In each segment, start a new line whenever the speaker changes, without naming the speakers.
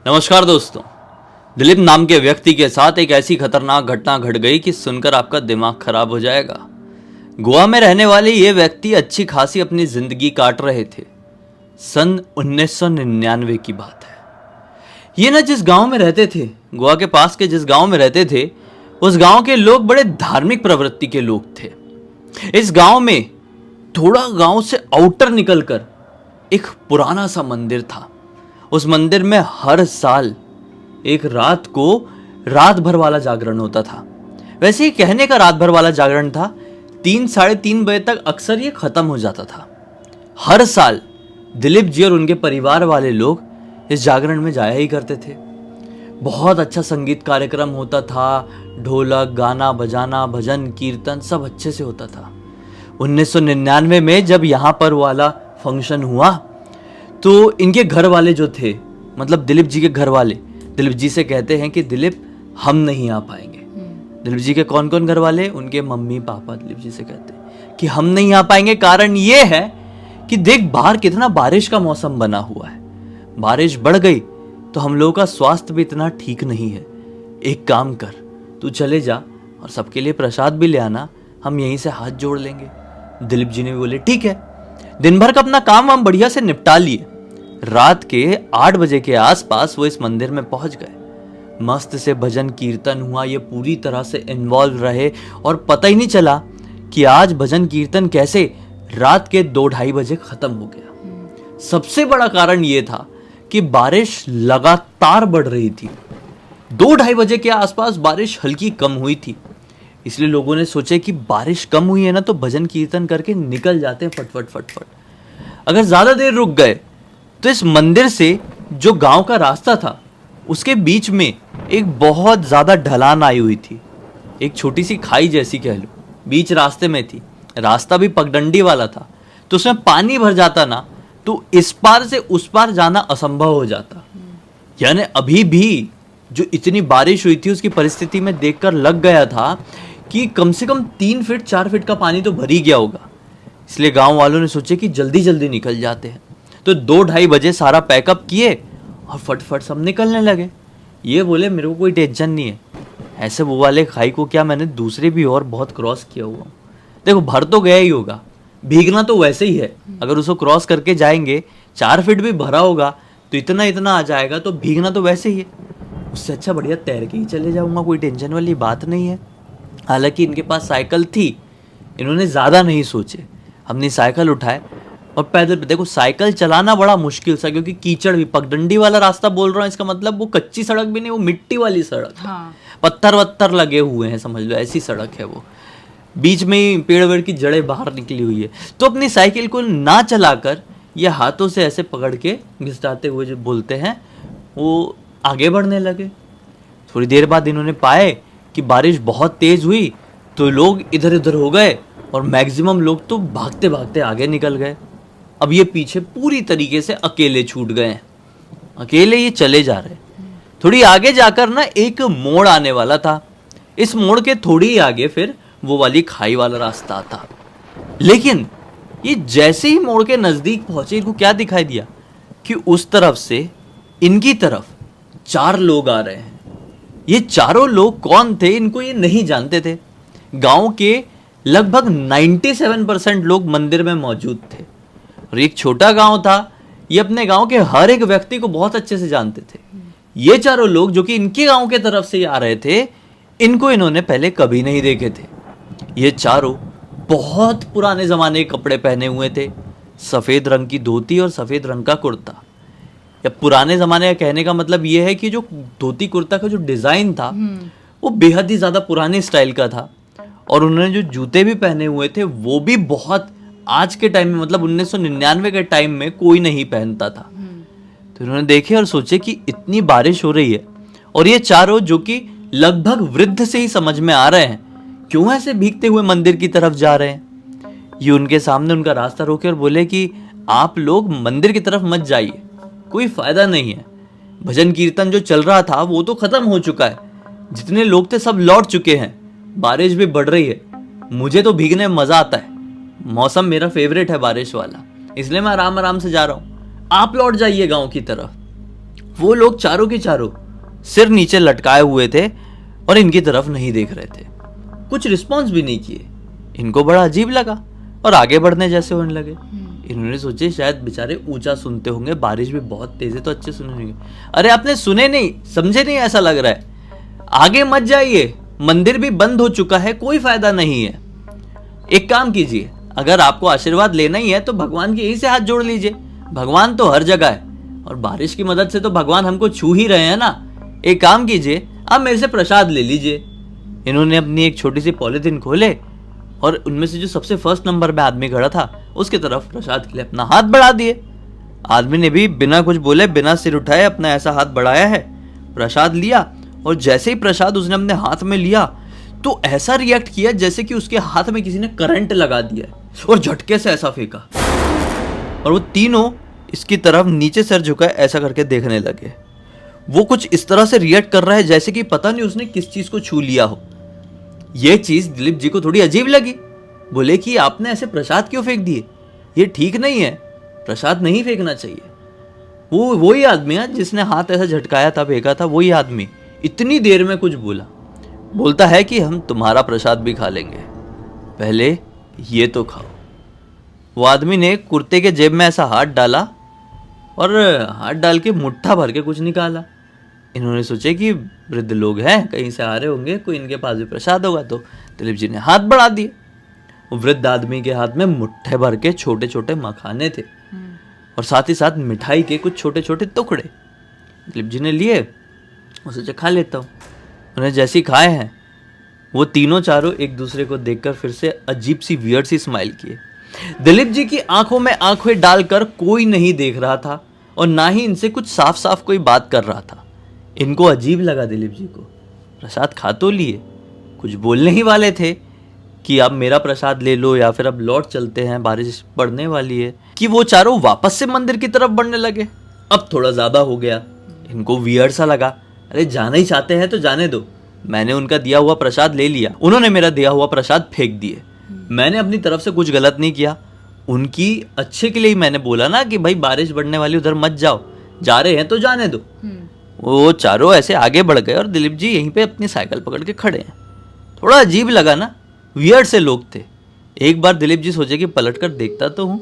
नमस्कार दोस्तों। दिलीप नाम के व्यक्ति के साथ एक ऐसी खतरनाक घटना घट गई कि सुनकर आपका दिमाग खराब हो जाएगा। गोवा में रहने वाले ये व्यक्ति अच्छी खासी अपनी जिंदगी काट रहे थे। सन 1999 की बात है। ये ना जिस गांव में रहते थे, गोवा के पास के जिस गांव में रहते थे, उस गांव के लोग बड़े धार्मिक प्रवृत्ति के लोग थे। इस गांव में थोड़ा गांव से आउटर निकलकर एक पुराना सा मंदिर था। उस मंदिर में हर साल एक रात को रात भर वाला जागरण होता था। वैसे ही कहने का रात भर वाला जागरण था, 3-3:30 बजे तक अक्सर ये खत्म हो जाता था। हर साल दिलीप जी और उनके परिवार वाले लोग इस जागरण में जाया ही करते थे। बहुत अच्छा संगीत कार्यक्रम होता था, ढोलक, गाना बजाना, भजन कीर्तन सब अच्छे से होता था। 1999 में जब यहाँ पर वाला फंक्शन हुआ तो इनके घर वाले जो थे, मतलब दिलीप जी के घर वाले, दिलीप जी से कहते हैं कि दिलीप हम नहीं आ पाएंगे। दिलीप जी के कौन कौन घर वाले? उनके मम्मी पापा दिलीप जी से कहते हैं कि हम नहीं आ पाएंगे। कारण ये है कि देख बाहर कितना बारिश का मौसम बना हुआ है, बारिश बढ़ गई तो हम लोगों का स्वास्थ्य भी इतना ठीक नहीं है। एक काम कर, तू चले जा और सबके लिए प्रसाद भी ले आना, हम यहीं से हाथ जोड़ लेंगे। दिलीप जी ने भी बोले ठीक है। दिन भर का अपना काम हम बढ़िया से निपटा लिए। रात के 8 बजे के आसपास वो इस मंदिर में पहुंच गए। मस्त से भजन कीर्तन हुआ, ये पूरी तरह से इन्वॉल्व रहे और पता ही नहीं चला कि आज भजन कीर्तन कैसे रात के 2-2:30 बजे खत्म हो गया। सबसे बड़ा कारण ये था कि बारिश लगातार बढ़ रही थी। 2-2:30 बजे के आसपास बारिश हल्की कम हुई थी, इसलिए लोगों ने सोचे कि बारिश कम हुई है ना तो भजन कीर्तन करके निकल जाते हैं फटफट फटफट। अगर ज्यादा देर रुक गए तो इस मंदिर से जो गांव का रास्ता था उसके बीच में एक बहुत ज्यादा ढलान आई हुई थी। एक छोटी सी खाई जैसी कह लो, बीच रास्ते में थी। रास्ता भी पगडंडी वाला था, तो उसमें पानी भर जाता ना तो इस पार से उस पार जाना असंभव हो जाता। यानी अभी भी जो इतनी बारिश हुई थी उसकी परिस्थिति में देखकर लग गया था कि कम से कम 3 फीट 4 फीट का पानी तो भर ही गया होगा। इसलिए गांव वालों ने सोचे कि जल्दी जल्दी निकल जाते हैं, तो 2-2:30 बजे सारा पैकअप किए और फटफट सब निकलने लगे। ये बोले मेरे को कोई टेंशन नहीं है, ऐसे वो वाले खाई को क्या, मैंने दूसरे भी और बहुत क्रॉस किया हुआ। देखो भर तो गया ही होगा, भीगना तो वैसे ही है। अगर उसको क्रॉस करके जाएंगे, 4 फीट भी भरा होगा तो इतना इतना आ जाएगा, तो भीगना तो वैसे ही है। उससे अच्छा बढ़िया तैर के ही चले जाऊंगा, कोई टेंशन वाली बात नहीं है। हालांकि इनके पास साइकिल थी, इन्होंने ज़्यादा नहीं सोचे, अपनी साइकिल उठाए और पैदल। देखो साइकिल चलाना बड़ा मुश्किल सा, क्योंकि कीचड़ भी, पगडंडी वाला रास्ता बोल रहा हूँ, इसका मतलब वो कच्ची सड़क भी नहीं, वो मिट्टी वाली सड़क। हाँ। पत्थर वत्थर लगे हुए हैं, समझ लो ऐसी सड़क है वो। बीच में ही पेड़ वेड़ की जड़ें बाहर निकली हुई है। तो अपनी साइकिल को ना चलाकर ये हाथों से ऐसे पकड़ के घिसटाते हुए जो बोलते हैं वो आगे बढ़ने लगे। थोड़ी देर बाद इन्होंने पाए कि बारिश बहुत तेज हुई तो लोग इधर उधर हो गए और मैक्सिमम लोग तो भागते भागते आगे निकल गए। अब ये पीछे पूरी तरीके से अकेले छूट गए हैं, अकेले ये चले जा रहे। थोड़ी आगे जाकर ना एक मोड़ आने वाला था। इस मोड़ के थोड़ी ही आगे फिर वो वाली खाई वाला रास्ता था। लेकिन ये जैसे ही मोड़ के नजदीक पहुंचे, इनको क्या दिखाई दिया कि उस तरफ से इनकी तरफ 4 लोग आ रहे हैं। ये चारों लोग कौन थे इनको ये नहीं जानते थे। गांव के लगभग 97% लोग मंदिर में मौजूद थे और एक छोटा गांव था, ये अपने गांव के हर एक व्यक्ति को बहुत अच्छे से जानते थे। ये चारों लोग जो कि इनके गांव के तरफ से आ रहे थे, इनको इन्होंने पहले कभी नहीं देखे थे। ये चारों बहुत पुराने जमाने के कपड़े पहने हुए थे, सफेद रंग की धोती और सफेद रंग का कुर्ता। या पुराने जमाने का कहने का मतलब ये है कि जो धोती कुर्ता का जो डिजाइन था वो बेहद ही ज्यादा पुराने स्टाइल का था। और उन्होंने जो जूते भी पहने हुए थे वो भी बहुत आज के टाइम में, मतलब 1999 के टाइम में कोई नहीं पहनता था। तो इन्होंने देखे और सोचे कि इतनी बारिश हो रही है और ये चारों जो कि लगभग वृद्ध से ही समझ में आ रहे हैं, क्यों ऐसे भीगते हुए मंदिर की तरफ जा रहे हैं। ये उनके सामने उनका रास्ता रोके और बोले कि आप लोग मंदिर की तरफ मत जाइए, कोई फायदा नहीं है। भजन कीर्तन जो चल रहा था वो तो खत्म हो चुका है, जितने लोग थे सब लौट चुके हैं, बारिश भी बढ़ रही है। मुझे तो भीगने में मजा आता है, मौसम मेरा फेवरेट है बारिश वाला, इसलिए मैं आराम आराम से जा रहा हूँ, आप लौट जाइए गांव की तरफ। वो लोग चारों के चारों सिर नीचे लटकाए हुए थे और इनकी तरफ नहीं देख रहे थे, कुछ रिस्पॉन्स भी नहीं किए। इनको बड़ा अजीब लगा और आगे बढ़ने जैसे होने लगे। इन्होंने सोचे शायद बेचारे ऊंचा सुनते होंगे, बारिश भी बहुत तेज है तो अच्छे सुने होंगे। अरे आपने सुने नहीं, समझे नहीं, ऐसा लग रहा है, आगे मत जाइए, मंदिर भी बंद हो चुका है, कोई फायदा नहीं है। एक काम कीजिए, अगर आपको आशीर्वाद लेना ही है तो भगवान के यहीं से हाथ जोड़ लीजिए, भगवान तो हर जगह है और बारिश की मदद से तो भगवान हमको छू ही रहे हैं ना। एक काम कीजिए, आप मेरे से प्रसाद ले लीजिए। इन्होंने अपनी एक छोटी सी पॉलिथीन खोले और उनमें से जो सबसे फर्स्ट नंबर पे आदमी खड़ा था उसकी तरफ प्रसाद के लिए अपना हाथ बढ़ा दिए। आदमी ने भी बिना कुछ बोले, बिना सिर उठाए अपना ऐसा हाथ बढ़ाया है, प्रसाद लिया और जैसे ही प्रसाद उसने अपने हाथ में लिया तो ऐसा रिएक्ट किया जैसे कि उसके हाथ में किसी ने करंट लगा दिया और झटके से ऐसा फेंका और वो तीनों इसकी तरफ नीचे सर झुकाए ऐसा करके देखने लगे। वो कुछ इस तरह से रिएक्ट कर रहा है जैसे कि पता नहीं उसने किस चीज को छू लिया हो। ये चीज दिलीप जी को थोड़ी अजीब लगी। बोले कि आपने ऐसे प्रसाद क्यों फेंक दिए, ये ठीक नहीं है, प्रसाद नहीं फेंकना चाहिए। वो वही आदमी है जिसने हाथ ऐसा झटकाया था, फेंका था, वही आदमी इतनी देर में कुछ बोलता है कि हम तुम्हारा प्रसाद भी खा लेंगे, पहले ये तो खाओ। वो आदमी ने कुर्ते के जेब में ऐसा हाथ डाला और हाथ डाल के मुट्ठा भर के कुछ निकाला। इन्होंने सोचे कि वृद्ध लोग हैं, कहीं से आ रहे होंगे, कोई इनके पास भी प्रसाद होगा, तो दिलीप जी ने हाथ बढ़ा दिए। वो वृद्ध आदमी के हाथ में मुट्ठे भर के छोटे छोटे मखाने थे और साथ ही साथ मिठाई के कुछ छोटे छोटे टुकड़े। दिलीप जी ने लिए, वो सोचे खा लेता हूँ। उन्हें जैसे ही खाए हैं वो तीनों चारों एक दूसरे को देखकर फिर से अजीब सी वियर्ड सी स्माइल किए। दिलीप जी की आंखों में आंखें डालकर कोई नहीं देख रहा था और ना ही इनसे कुछ साफ साफ कोई बात कर रहा था। इनको अजीब लगा दिलीप जी को। प्रसाद खा तो लिए, कुछ बोलने ही वाले थे कि अब मेरा प्रसाद ले लो या फिर अब लौट चलते हैं, बारिश पड़ने वाली है, कि वो चारों वापस से मंदिर की तरफ बढ़ने लगे। अब थोड़ा ज्यादा हो गया, इनको वियर्ड सा लगा। अरे जाना ही चाहते हैं तो जाने दो, मैंने उनका दिया हुआ प्रसाद ले लिया, उन्होंने मेरा दिया हुआ प्रसाद फेंक दिए, मैंने अपनी तरफ से कुछ गलत नहीं किया, उनकी अच्छे के लिए ही मैंने बोला ना कि भाई बारिश बढ़ने वाली, उधर मत जाओ, जा रहे हैं तो जाने दो। वो चारों ऐसे आगे बढ़ गए और दिलीप जी यहीं पे अपनी साइकिल पकड़ के खड़े हैं। थोड़ा अजीब लगा ना, वियर्ड से लोग थे। एक बार दिलीप जी सोचे कि पलट कर देखता तो हूं।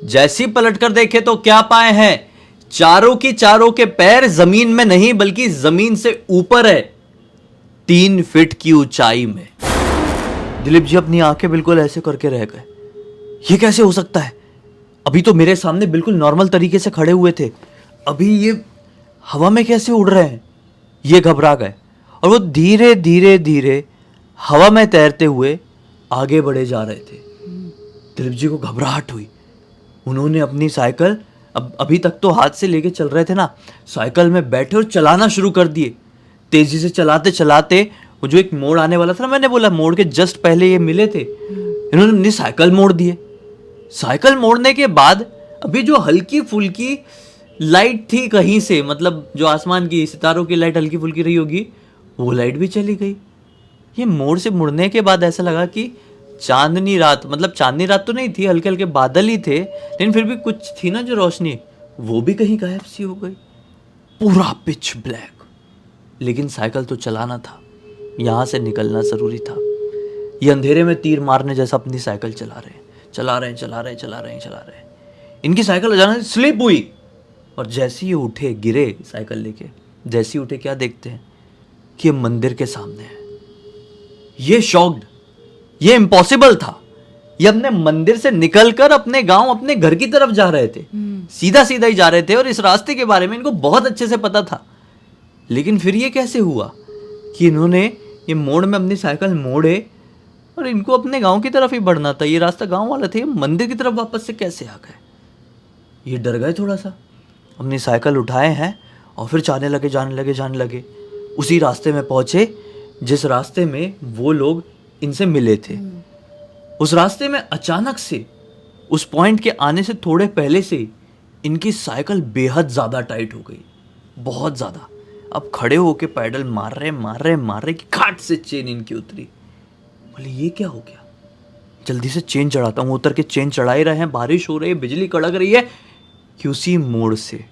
जैसे ही पलट कर देखे तो क्या पाए हैं, चारों की चारों के पैर जमीन में नहीं बल्कि जमीन से ऊपर है, 3 फीट की ऊंचाई में। दिलीप जी अपनी आंखें बिल्कुल ऐसे करके रह गए। ये कैसे हो सकता है, अभी तो मेरे सामने बिल्कुल नॉर्मल तरीके से खड़े हुए थे, अभी ये हवा में कैसे उड़ रहे हैं। ये घबरा गए और वो धीरे धीरे धीरे हवा में तैरते हुए आगे बढ़े जा रहे थे। दिलीप जी को घबराहट हुई। उन्होंने अपनी साइकिल, अभी तक तो हाथ से लेके चल रहे थे ना, साइकिल में बैठे और चलाना शुरू कर दिए। तेजी से चलाते चलाते वो जो एक मोड़ आने वाला था ना, मैंने बोला मोड़ के जस्ट पहले ये मिले थे, इन्होंने अपनी साइकिल मोड़ दिए। साइकिल मोड़ने के बाद अभी जो हल्की फुल्की लाइट थी कहीं से, मतलब जो आसमान की सितारों की लाइट हल्की फुल्की रही होगी, वो लाइट भी चली गई। ये मोड़ से मुड़ने के बाद ऐसा लगा कि चांदनी रात, मतलब चांदनी रात तो नहीं थी, हल्के हल्के बादल ही थे, लेकिन फिर भी कुछ थी ना जो रोशनी, वो भी कहीं गायब सी हो गई। पूरा पिच ब्लैक। लेकिन साइकिल तो चलाना था, यहां से निकलना जरूरी था। ये अंधेरे में तीर मारने जैसा अपनी साइकिल चला रहे हैं। इनकी साइकिल अचानक स्लिप हुई और जैसे ही उठे, गिरे साइकिल लेके, जैसे ही उठे क्या देखते हैं कि ये मंदिर के सामने है। ये शॉक्ड, ये इम्पॉसिबल था। ये अपने मंदिर से निकलकर अपने गांव, अपने घर की तरफ जा रहे थे, सीधा सीधा ही जा रहे थे और इस रास्ते के बारे में इनको बहुत अच्छे से पता था। लेकिन फिर ये कैसे हुआ कि इन्होंने ये मोड़ में अपनी साइकिल मोड़े और इनको अपने गांव की तरफ ही बढ़ना था, ये रास्ता गांव वाला था, ये मंदिर की तरफ वापस से कैसे आ गए। ये डर गए थोड़ा सा, अपनी साइकिल उठाए हैं और फिर जाने लगे। उसी रास्ते में पहुंचे जिस रास्ते में वो लोग इनसे मिले थे। उस रास्ते में अचानक से उस पॉइंट के आने से थोड़े पहले से इनकी साइकिल बेहद ज़्यादा टाइट हो गई, बहुत ज़्यादा। अब खड़े होके पैडल मार रहे कि खाट से चेन इनकी उतरी। बोले ये क्या हो गया, जल्दी से चेन चढ़ाता हूँ। उतर के चेन चढ़ा ही रहे हैं, बारिश हो रही है, बिजली कड़क रही है कि उसी मोड़ से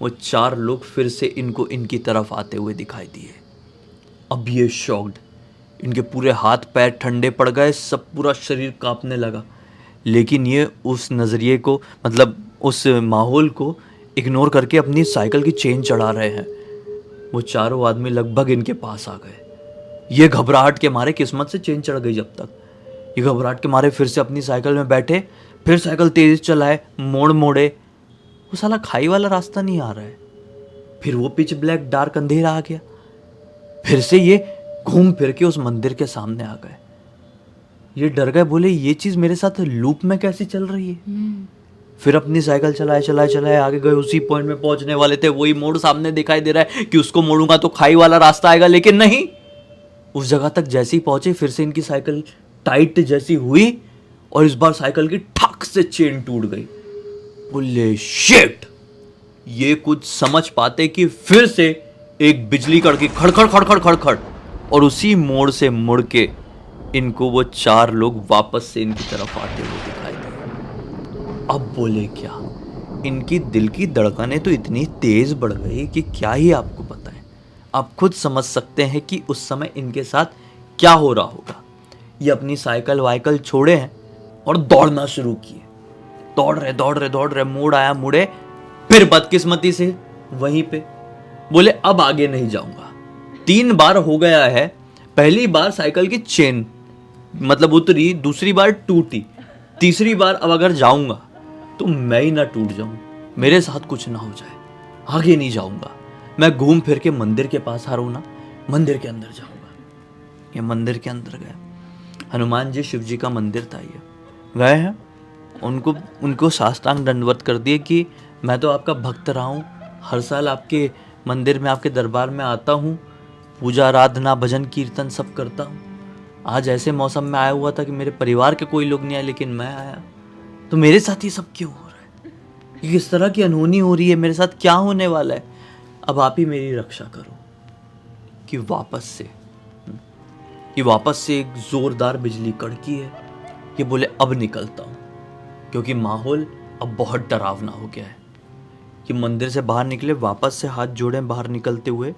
वो 4 लोग फिर से इनको इनकी तरफ आते हुए दिखाई दिए। अब ये शॉक्ड, इनके पूरे हाथ पैर ठंडे पड़ गए, सब पूरा शरीर कांपने लगा। लेकिन ये उस नज़रिए को, मतलब उस माहौल को इग्नोर करके अपनी साइकिल की चेन चढ़ा रहे हैं। वो चारों आदमी लगभग इनके पास आ गए। ये घबराहट के मारे, किस्मत से चेन चढ़ गई जब तक, ये घबराहट के मारे फिर से अपनी साइकिल में बैठे, फिर साइकिल तेज चलाए, मोड़ मोड़े। वो साला खाई वाला रास्ता नहीं आ रहा है। फिर वो पिच ब्लैक डार्क अंधेरा आ गया। फिर से ये घूम फिर के उस मंदिर के सामने आ गए। ये डर गए, बोले ये चीज़ मेरे साथ लूप में कैसी चल रही है। फिर अपनी साइकिल चलाए चलाए चलाए आगे गए। उसी पॉइंट में पहुंचने वाले थे, वही मोड़ सामने दिखाई दे रहा है कि उसको मोड़ूंगा तो खाई वाला रास्ता आएगा, लेकिन नहीं। उस जगह तक जैसे ही पहुंचे, फिर से इनकी साइकिल टाइट जैसी हुई और इस बार साइकिल की ठक से चेन टूट गई। बोले शिट। ये कुछ समझ पाते कि फिर से एक बिजली कड़की खड़खड़ खड़खड़ खड़खड़, और उसी मोड़ से मुड़ के इनको वो 4 लोग वापस से इनकी तरफ आते हुए दिखाई दिए। अब बोले क्या, इनकी दिल की धड़कनें तो इतनी तेज बढ़ गई कि क्या ही आपको पता है। आप खुद समझ सकते हैं कि उस समय इनके साथ क्या हो रहा होगा। ये अपनी साइकिल वाइकल छोड़े हैं और दौड़ना शुरू किए। दौड़ रहे, मोड़ आया, मुड़े, फिर बदकिस्मती से वहीं पे बोले अब आगे नहीं जाऊंगा। 3 बार हो गया है। पहली बार साइकिल की चेन मतलब उतरी, दूसरी बार टूटी, तीसरी बार अब अगर जाऊंगा तो मैं ही ना टूट जाऊं, मेरे साथ कुछ ना हो जाए, आगे नहीं जाऊंगा। मैं घूम फिर के मंदिर के पास आ रहा हूं ना, मंदिर के अंदर जाऊंगा। ये मंदिर के अंदर गए। हनुमान जी शिव जी का मंदिर था, ये गए हैं, उनको साष्टांग दंडवत कर दिए कि मैं तो आपका भक्त रहा हूँ, हर साल आपके मंदिर में, आपके दरबार में आता हूँ, पूजा आराधना भजन कीर्तन सब करता हूँ। आज ऐसे मौसम में आया हुआ था कि मेरे परिवार के कोई लोग नहीं आए, लेकिन मैं आया, तो मेरे साथ ये सब क्यों हो रहा है? ये किस तरह की अनहोनी हो रही है? मेरे साथ क्या होने वाला है? अब आप ही मेरी रक्षा करो। कि वापस से एक जोरदार बिजली कड़की है। ये बोले अब निकलता हूँ, क्योंकि माहौल अब बहुत डरावना हो गया है। कि मंदिर से बाहर निकले, वापस से हाथ जोड़े बाहर निकलते हुए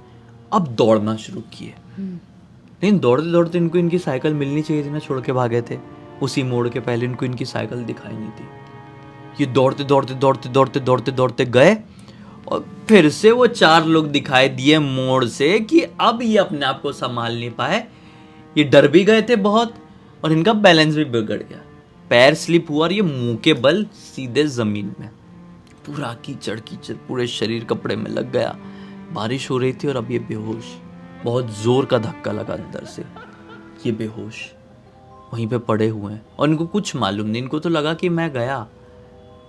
अब दौड़ना शुरू किए। लेकिन दौड़ते दौड़ते इनको इनकी साइकिल मिलनी चाहिए थी ना, छोड़ के भागे थे। उसी मोड़ के पहले इनको इनकी साइकिल दिखाई नहीं थी। ये दौड़ते गए और फिर से वो 4 लोग दिखाई दिए मोड़ से कि अब ये अपने आप को संभाल नहीं पाए। ये डर भी गए थे बहुत और इनका बैलेंस भी बिगड़ गया। पैर स्लिप हुआ और ये मुंह के बल सीधे जमीन में, पूरा कीचड़ पूरे शरीर कपड़े में लग गया। बारिश हो रही थी और अब ये बेहोश, बहुत जोर का धक्का लगा अंदर से, ये बेहोश वहीं पे पड़े हुए हैं और इनको कुछ मालूम नहीं। इनको तो लगा कि मैं गया,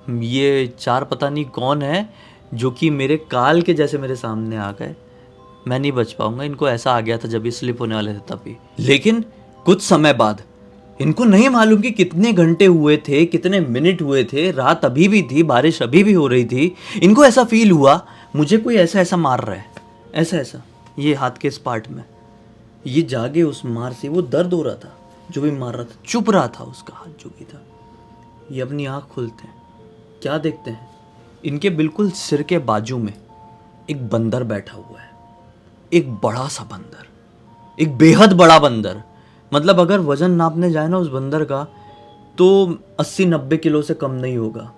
ये 4 पता नहीं कौन है जो कि मेरे काल के जैसे मेरे सामने आ गए, मैं नहीं बच पाऊंगा। इनको ऐसा आ गया था जब ये स्लिप होने वाले थे तभी। लेकिन कुछ समय बाद, इनको नहीं मालूम कि कितने घंटे हुए थे, कितने मिनट हुए थे, रात अभी भी थी, बारिश अभी भी हो रही थी। इनको ऐसा फील हुआ मुझे कोई ऐसा ऐसा मार रहा है, ऐसा ये हाथ के इस पार्ट में। ये जागे उस मार से, वो दर्द हो रहा था, जो भी मार रहा था चुप रहा था, उसका हाथ जो भी था। ये अपनी आँख खोलते हैं, क्या देखते हैं? इनके बिल्कुल सिर के बाजू में एक बंदर बैठा हुआ है। एक बड़ा सा बंदर, एक बेहद बड़ा बंदर। मतलब अगर वजन नापने जाए ना उस बंदर का तो 80-90 किलो से कम नहीं होगा,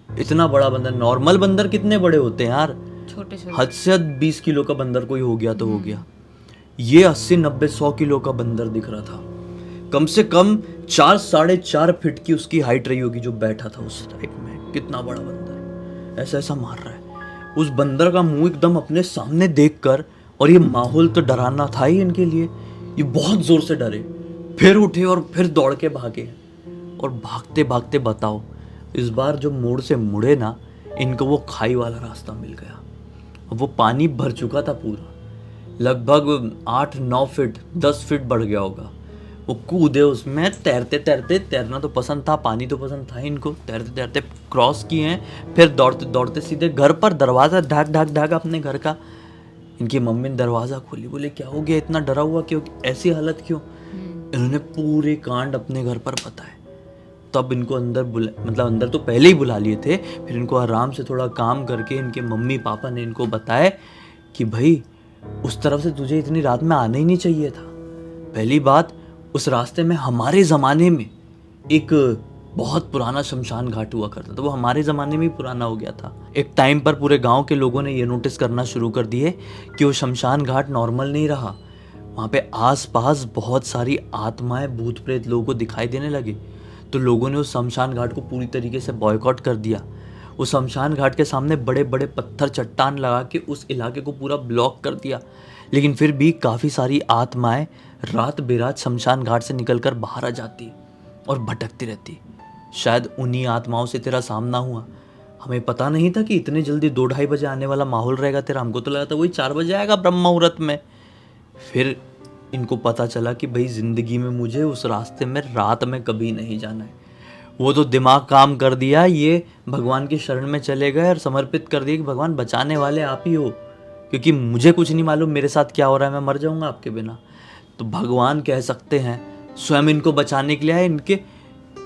इतना बड़ा बंदर। नॉर्मल बंदर कितने बड़े होते हैं यार, छोटे हद से हद 20 किलो का बंदर कोई हो गया तो हो गया। ये 80-90-100 किलो का बंदर दिख रहा था। कम से कम 4-4.5 फीट की उसकी हाइट रही होगी जो बैठा था उस टाइप में। कितना बड़ा बंदर, ऐसा मार रहा है। उस बंदर का मुंह एकदम अपने सामने देखकर, और ये माहौल तो डराना था ही इनके लिए, ये बहुत जोर से डरे, फिर उठे और फिर दौड़ के भागे। और भागते भागते बताओ, इस बार जो मोड़ से मुड़े ना, इनको वो खाई वाला रास्ता मिल गया। वो पानी भर चुका था पूरा, लगभग 8-9 फीट 10 फीट बढ़ गया होगा। वो कूदे उसमें, तैरते तैरते, तैरना तो पसंद था, पानी तो पसंद था इनको, तैरते तैरते क्रॉस किए हैं। फिर दौड़ते दौड़ते सीधे घर पर, दरवाज़ा ढाक अपने घर का। इनकी मम्मी ने दरवाज़ा खोली, बोले क्या हो गया, इतना डरा हुआ क्यों, ऐसी हालत क्यों? इन्होंने पूरे कांड अपने घर पर बताए। तब इनको अंदर मतलब अंदर तो पहले ही बुला लिए थे, फिर इनको आराम से थोड़ा काम करके इनके मम्मी पापा ने इनको बताया कि भाई उस तरफ से तुझे इतनी रात में आना ही नहीं चाहिए था। पहली बात, उस रास्ते में हमारे ज़माने में एक बहुत पुराना शमशान घाट हुआ करता था, वो हमारे ज़माने में ही पुराना हो गया था। एक टाइम पर पूरे गांव के लोगों ने ये नोटिस करना शुरू कर दिए कि वो शमशान घाट नॉर्मल नहीं रहा, वहाँ पे आसपास बहुत सारी आत्माएं भूत प्रेत लोगों को दिखाई देने लगे। तो लोगों ने उस शमशान घाट को पूरी तरीके से बॉयकॉट कर दिया। उस शमशान घाट के सामने बड़े बड़े पत्थर चट्टान लगा के उस इलाके को पूरा ब्लॉक कर दिया। लेकिन फिर भी काफ़ी सारी आत्माएं रात बेरात शमशान घाट से निकलकर बाहर आ जाती और भटकती रहती। शायद उन्हीं आत्माओं से तेरा सामना हुआ। हमें पता नहीं था कि इतने जल्दी 2-2:30 बजे आने वाला माहौल रहेगा तेरा। हमको तो लगा था वही 4 बजे आएगा ब्रह्म मुहूर्त में। फिर इनको पता चला कि भाई ज़िंदगी में मुझे उस रास्ते में रात में कभी नहीं जाना है। वो तो दिमाग काम कर दिया, ये भगवान की शरण में चले गए और समर्पित कर दिया कि भगवान बचाने वाले आप ही हो, क्योंकि मुझे कुछ नहीं मालूम मेरे साथ क्या हो रहा है, मैं मर जाऊंगा आपके बिना। तो भगवान कह सकते हैं स्वयं इनको बचाने के लिए आए, इनके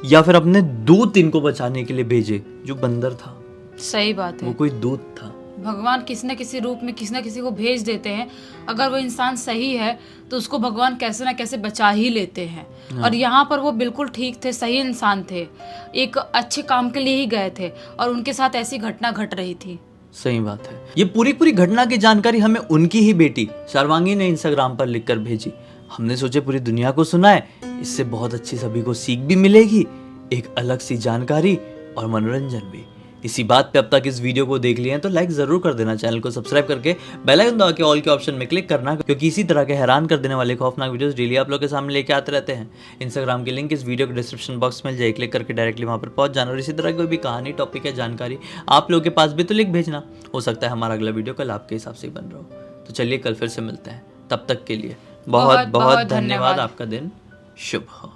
या फिर अपने दूत इनको बचाने के लिए भेजे, जो बंदर था।
सही बात है,
वो कोई दूत था।
भगवान किसी न किसी रूप में किसी न किसी को भेज देते हैं। अगर वो इंसान सही है तो उसको भगवान कैसे ना कैसे बचा ही लेते हैं। और यहाँ पर वो बिल्कुल ठीक थे, सही इंसान थे, एक अच्छे काम के लिए ही गए थे और उनके साथ ऐसी घटना घट रही थी।
सही बात है। ये पूरी घटना की जानकारी हमें उनकी ही बेटी शार्वांगी ने इंस्टाग्राम पर लिखकर भेजी। हमने सोचे पूरी दुनिया को सुनाए, इससे बहुत अच्छी सभी को सीख भी मिलेगी, एक अलग सी जानकारी और मनोरंजन भी। इसी बात पे अब तक इस वीडियो को देख लिया है तो लाइक जरूर कर देना, चैनल को सब्सक्राइब करके बेल आइकन दबा के ऑल के ऑप्शन में क्लिक करना, क्योंकि इसी तरह के हैरान कर देने वाले खौफनाक वीडियोस डेली आप लोगों के सामने लेके आते रहते हैं। इंस्टाग्राम की लिंक इस वीडियो के डिस्क्रिप्शन बॉक्स में जाइए, क्लिक करके डायरेक्टली वहाँ पर पहुंच जाना। और इसी तरह कोई भी कहानी, टॉपिक या जानकारी आप लोगों के पास भी तो लिख भेजना, हो सकता है हमारा अगला वीडियो कल आपके हिसाब से ही बन रहा हो। तो चलिए कल फिर से मिलते हैं, तब तक के लिए बहुत बहुत धन्यवाद। आपका दिन शुभ हो।